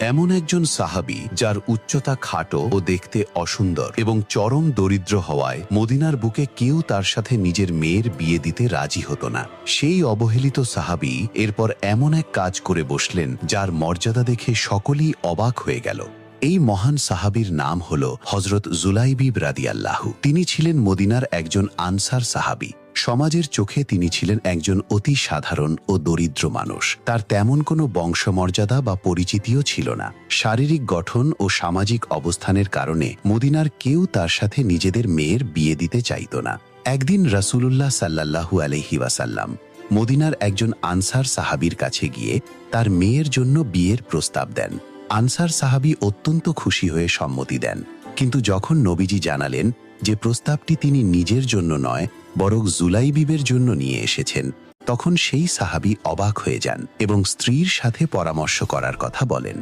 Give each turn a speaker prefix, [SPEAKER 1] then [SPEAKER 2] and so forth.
[SPEAKER 1] এমন একজন সাহাবী যার উচ্চতা খাটো ও দেখতে অসুন্দর এবং চরম দরিদ্র হওয়ায় মদিনার বুকে কেউ তার সাথে নিজের মেয়ের বিয়ে দিতে রাজি হতো না। সেই অবহেলিত সাহাবী এরপর এমন এক কাজ করে বসলেন যার মর্যাদা দেখে সকলেই অবাক হয়ে গেল। এই মহান সাহাবীর নাম হল হযরত জুলাইবিব রাদিয়াল্লাহু। তিনি ছিলেন মদিনার একজন আনসার সাহাবী। সমাজের চোখে তিনি ছিলেন একজন অতি সাধারণ ও দরিদ্র মানুষ। তার তেমন কোনো বংশমর্যাদা বা পরিচিতিও ছিল না। শারীরিক গঠন ও সামাজিক অবস্থানের কারণে মদিনার কেউ তার সাথে নিজেদের মেয়ের বিয়ে দিতে চাইত না। একদিন রাসূলুল্লাহ সাল্লাল্লাহু আলাইহি ওয়াসাল্লাম মদিনার একজন আনসার সাহাবীর কাছে গিয়ে তার মেয়ের জন্য বিয়ের প্রস্তাব দেন। আনসার সাহাবী অত্যন্ত খুশি হয়ে সম্মতি দেন, কিন্তু যখন নবীজি জানালেন যে প্রস্তাবটি তিনি নিজের জন্য নয় বরং জুলাইবিবের জন্য নিয়ে এসেছেন, তখন সেই সাহাবী অবাক হয়ে যান এবং স্ত্রীর সাথে পরামর্শ করার কথা বলেন।